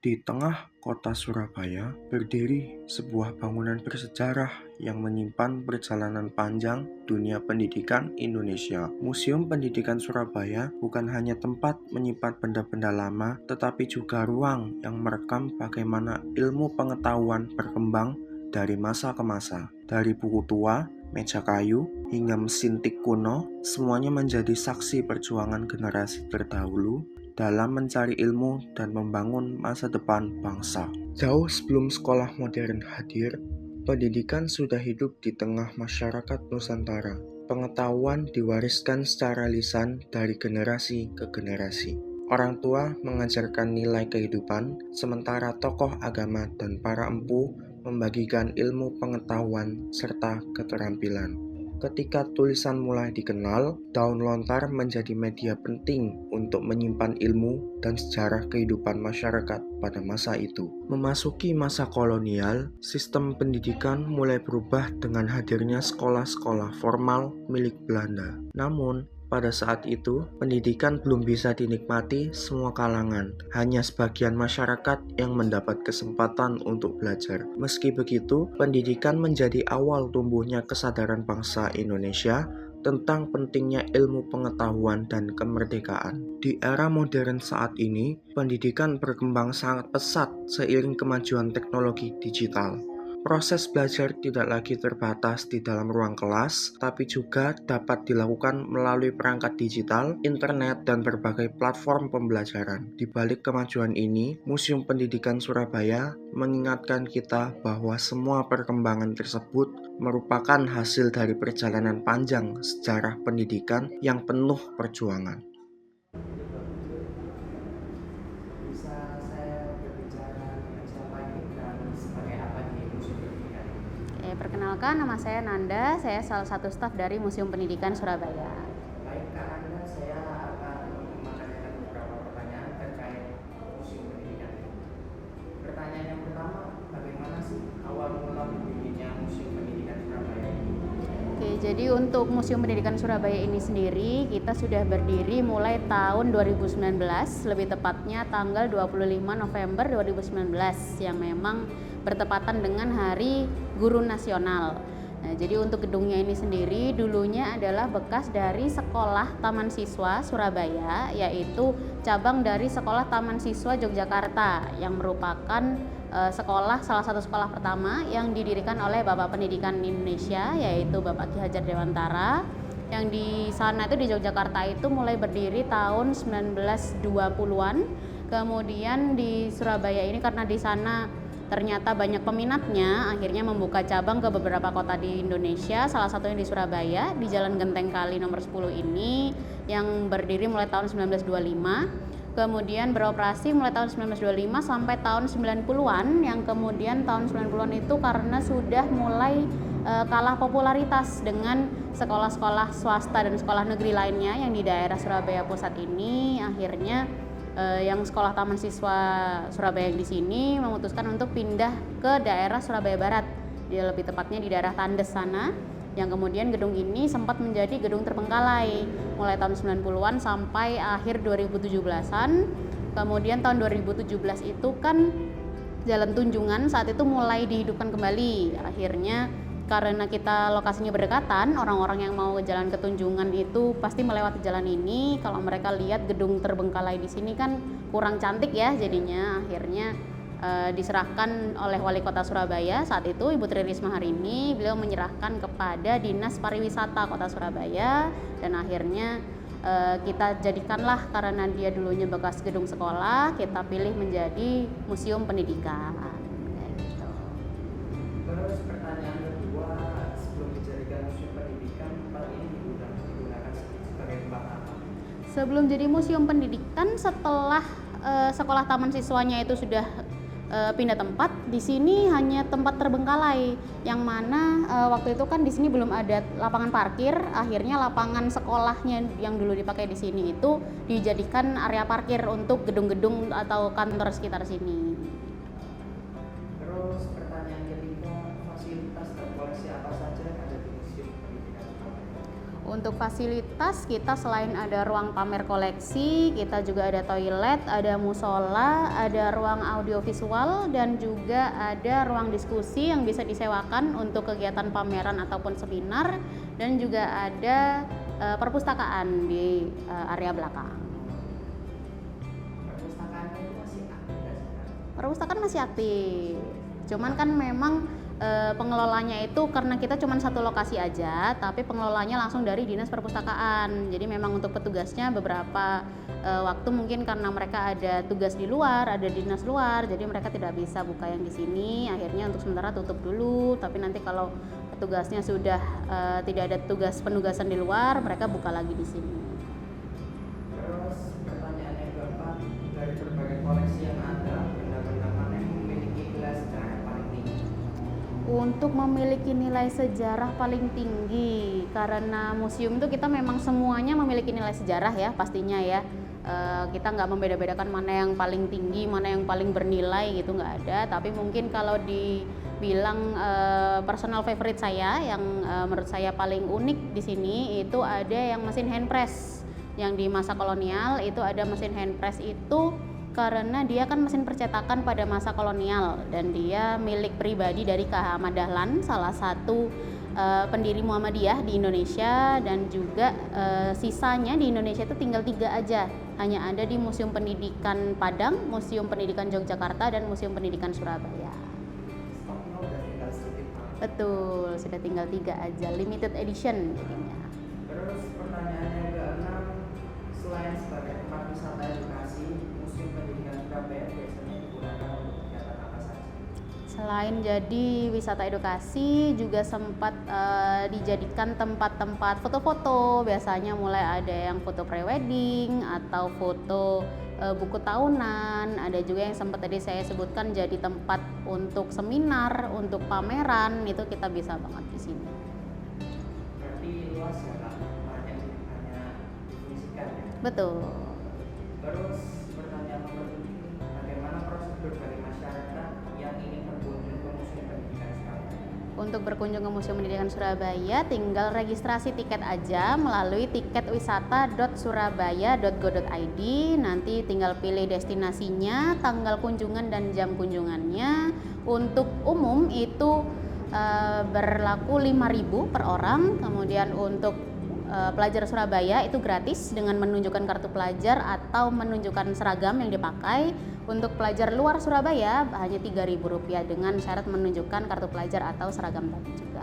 Di tengah kota Surabaya berdiri sebuah bangunan bersejarah yang menyimpan perjalanan panjang dunia pendidikan Indonesia. Museum Pendidikan Surabaya bukan hanya tempat menyimpan benda-benda lama, tetapi juga ruang yang merekam bagaimana ilmu pengetahuan berkembang dari masa ke masa. Dari buku tua, meja kayu, hingga mesin tik kuno, semuanya menjadi saksi perjuangan generasi terdahulu dalam mencari ilmu dan membangun masa depan bangsa. Jauh sebelum sekolah modern hadir, pendidikan sudah hidup di tengah masyarakat Nusantara. Pengetahuan diwariskan secara lisan dari generasi ke generasi. Orang tua mengajarkan nilai kehidupan, sementara tokoh agama dan para empu membagikan ilmu pengetahuan serta keterampilan. Ketika tulisan mulai dikenal, daun lontar menjadi media penting untuk menyimpan ilmu dan sejarah kehidupan masyarakat pada masa itu. Memasuki masa kolonial, sistem pendidikan mulai berubah dengan hadirnya sekolah-sekolah formal milik Belanda. Namun, pada saat itu, pendidikan belum bisa dinikmati semua kalangan. Hanya sebagian masyarakat yang mendapat kesempatan untuk belajar. Meski begitu, pendidikan menjadi awal tumbuhnya kesadaran bangsa Indonesia tentang pentingnya ilmu pengetahuan dan kemerdekaan. Di era modern saat ini, pendidikan berkembang sangat pesat seiring kemajuan teknologi digital. Proses belajar tidak lagi terbatas di dalam ruang kelas, tapi juga dapat dilakukan melalui perangkat digital, internet, dan berbagai platform pembelajaran. Di balik kemajuan ini, Museum Pendidikan Surabaya mengingatkan kita bahwa semua perkembangan tersebut merupakan hasil dari perjalanan panjang sejarah pendidikan yang penuh perjuangan. Bisa saya berbicara dengan siapa ini dan sebagai apa di Museum Pendidikan? Perkenalkan, nama saya Nanda, saya salah satu staf dari Museum Pendidikan Surabaya. Baik Kak Nanda, saya akan menanyakan beberapa pertanyaan terkait Museum Pendidikan. Pertanyaan yang pertama, bagaimana sih awal mula berdirinya Museum Pendidikan Surabaya? Oke, jadi untuk Museum Pendidikan Surabaya ini sendiri, kita sudah berdiri mulai tahun 2019, lebih tepatnya tanggal 25 November 2019, yang memang bertepatan dengan Hari Guru Nasional. Nah, jadi untuk gedungnya ini sendiri dulunya adalah bekas dari Sekolah Taman Siswa Surabaya, yaitu cabang dari Sekolah Taman Siswa Yogyakarta, yang merupakan salah satu sekolah pertama yang didirikan oleh Bapak Pendidikan Indonesia, yaitu Bapak Ki Hajar Dewantara, yang di sana itu di Yogyakarta itu mulai berdiri tahun 1920-an. Kemudian di Surabaya ini karena di sana ternyata banyak peminatnya, akhirnya membuka cabang ke beberapa kota di Indonesia, salah satunya di Surabaya, di Jalan Genteng Kali nomor 10 ini, yang berdiri mulai tahun 1925. Kemudian beroperasi mulai tahun 1925 sampai tahun 90-an, yang kemudian tahun 90-an itu karena sudah mulai kalah popularitas dengan sekolah-sekolah swasta dan sekolah negeri lainnya yang di daerah Surabaya Pusat ini, akhirnya yang sekolah Taman Siswa Surabaya di sini memutuskan untuk pindah ke daerah Surabaya Barat, lebih tepatnya di daerah Tandes sana, yang kemudian gedung ini sempat menjadi gedung terbengkalai mulai tahun 90-an sampai akhir 2017-an. Kemudian tahun 2017 itu kan Jalan Tunjungan saat itu mulai dihidupkan kembali. Akhirnya karena kita lokasinya berdekatan, orang-orang yang mau jalan ke Tunjungan itu pasti melewati jalan ini. Kalau mereka lihat gedung terbengkalai di sini kan kurang cantik ya, jadinya akhirnya diserahkan oleh Wali Kota Surabaya saat itu, Ibu Tri Risma hari ini. Beliau menyerahkan kepada Dinas Pariwisata Kota Surabaya, dan akhirnya kita jadikanlah, karena dia dulunya bekas gedung sekolah, kita pilih menjadi Museum Pendidikan. Gitu. Terus pertanyaan kedua, sebelum dijadikan Museum Pendidikan, tempat ini digunakan sebagai tempat apa? Sebelum jadi Museum Pendidikan, setelah sekolah taman siswanya itu sudah pindah tempat, di sini hanya tempat terbengkalai, yang mana waktu itu kan di sini belum ada lapangan parkir. Akhirnya lapangan sekolahnya yang dulu dipakai di sini itu dijadikan area parkir untuk gedung-gedung atau kantor sekitar sini. Terus pertanyaan ketiga, fasilitas dan koleksi apa saja yang ada di Museum Pendidikan Surabaya? Untuk fasilitas kita selain ada ruang pamer koleksi, kita juga ada toilet, ada musola, ada ruang audiovisual, dan juga ada ruang diskusi yang bisa disewakan untuk kegiatan pameran ataupun seminar, dan juga ada perpustakaan di area belakang. Perpustakaannya itu masih aktif nggak sih, Kak? Perpustakaan masih aktif, cuman kan memang pengelolanya itu karena kita cuma satu lokasi aja, tapi pengelolanya langsung dari dinas perpustakaan. Jadi memang untuk petugasnya beberapa waktu mungkin karena mereka ada tugas di luar, ada dinas luar, jadi mereka tidak bisa buka yang di sini. Akhirnya untuk sementara tutup dulu. Tapi nanti kalau petugasnya sudah tidak ada tugas penugasan di luar, mereka buka lagi di sini. Terus pertanyaan yang keempat, dari berbagai koleksi yang ada, benda-benda mana yang memiliki nilai sejarah paling tinggi? Untuk memiliki nilai sejarah paling tinggi, karena museum itu kita memang semuanya memiliki nilai sejarah ya pastinya ya. Kita nggak membeda-bedakan mana yang paling tinggi, mana yang paling bernilai gitu, nggak ada. Tapi mungkin kalau dibilang personal favorite saya, yang menurut saya paling unik di sini itu ada yang mesin hand press. Yang di masa kolonial itu ada mesin hand press itu karena dia kan mesin percetakan pada masa kolonial dan dia milik pribadi dari K.H. Ahmad Dahlan, salah satu pendiri Muhammadiyah di Indonesia, dan juga sisanya di Indonesia itu tinggal 3 aja, hanya ada di Museum Pendidikan Padang, Museum Pendidikan Yogyakarta, dan Museum Pendidikan Surabaya. Stoknya udah tinggal sedikit banget. Betul, sudah tinggal 3 aja, limited edition jadinya. Terus pertanyaan yang keenam, selain sebagai tempat wisata edukasi, Museum Pendidikan Surabaya biasanya digunakan untuk kegiatan apa saja? Selain jadi wisata edukasi, juga sempat dijadikan tempat-tempat foto-foto. Biasanya mulai ada yang foto prewedding atau foto buku tahunan. Ada juga yang sempat tadi saya sebutkan jadi tempat untuk seminar, untuk pameran. Itu kita bisa banget di sini. Berarti luas ya, Kak? Banyak hanya difungsikan ya. Betul. Terus pertanyaan nomor 7, bagaimana prosedur bagi masyarakat yang ingin berkunjung ke Museum Pendidikan Surabaya? Untuk berkunjung ke Museum Pendidikan Surabaya, tinggal registrasi tiket aja melalui tiketwisata.surabaya.go.id. Nanti tinggal pilih destinasinya, tanggal kunjungan, dan jam kunjungannya. Untuk umum itu berlaku 5.000 per orang. Kemudian untuk pelajar Surabaya itu gratis dengan menunjukkan kartu pelajar atau menunjukkan seragam yang dipakai. Untuk pelajar luar Surabaya hanya Rp3.000 dengan syarat menunjukkan kartu pelajar atau seragam tadi juga.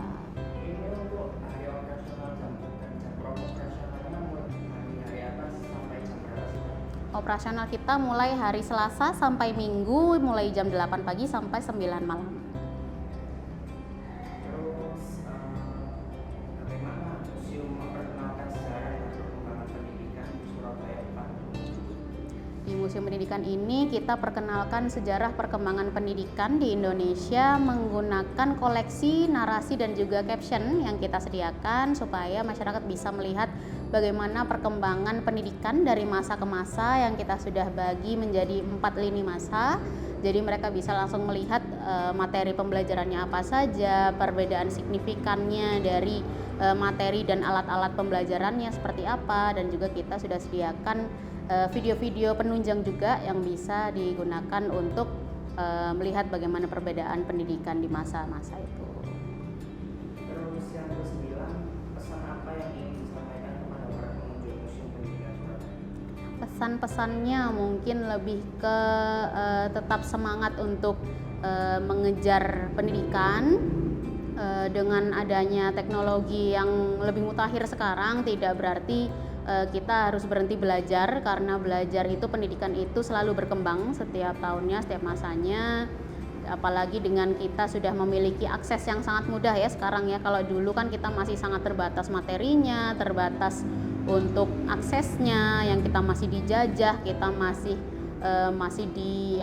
Ini untuk hari operasional jam dan jam operasionalnya mulai hari atas sampai jam berapa sih, Kak? Operasional kita mulai hari Selasa sampai Minggu, mulai jam 8 pagi sampai 9 malam. Terus bagaimana museum memperkenalkan sejarah dan perkembangan pendidikan di Surabaya, Pak? Di Museum Pendidikan ini kita perkenalkan sejarah perkembangan pendidikan di Indonesia menggunakan koleksi, narasi, dan juga caption yang kita sediakan supaya masyarakat bisa melihat bagaimana perkembangan pendidikan dari masa ke masa yang kita sudah bagi menjadi 4 lini masa. Jadi mereka bisa langsung melihat materi pembelajarannya apa saja, perbedaan signifikannya dari materi dan alat-alat pembelajarannya seperti apa, dan juga kita sudah sediakan video-video penunjang juga yang bisa digunakan untuk melihat bagaimana perbedaan pendidikan di masa-masa itu. Terus yang ke-9, pesan apa yang ingin disampaikan kepada para pengunjung Museum Pendidikan Surabaya? Pesan-pesannya mungkin lebih ke tetap semangat untuk mengejar pendidikan. Dengan adanya teknologi yang lebih mutakhir sekarang, tidak berarti kita harus berhenti belajar, karena belajar itu, pendidikan itu selalu berkembang setiap tahunnya, setiap masanya. Apalagi dengan kita sudah memiliki akses yang sangat mudah ya sekarang ya. Kalau dulu kan kita masih sangat terbatas materinya, terbatas untuk aksesnya, yang kita masih dijajah, kita masih di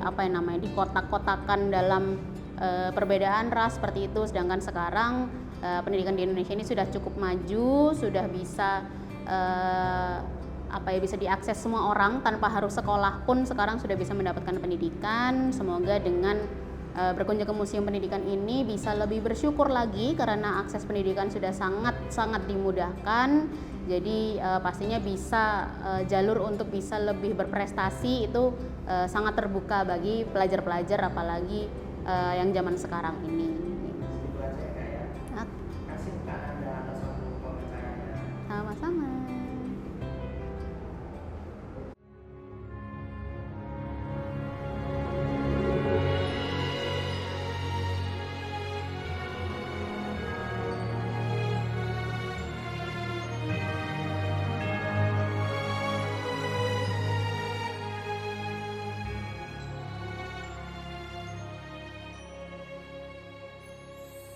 kotak-kotakan dalam perbedaan ras seperti itu. Sedangkan sekarang pendidikan di Indonesia ini sudah cukup maju, sudah bisa bisa diakses semua orang tanpa harus sekolah pun sekarang sudah bisa mendapatkan pendidikan. Semoga dengan berkunjung ke Museum Pendidikan ini bisa lebih bersyukur lagi karena akses pendidikan sudah sangat dimudahkan. Jadi pastinya bisa jalur untuk bisa lebih berprestasi itu sangat terbuka bagi pelajar-pelajar apalagi yang zaman sekarang ini.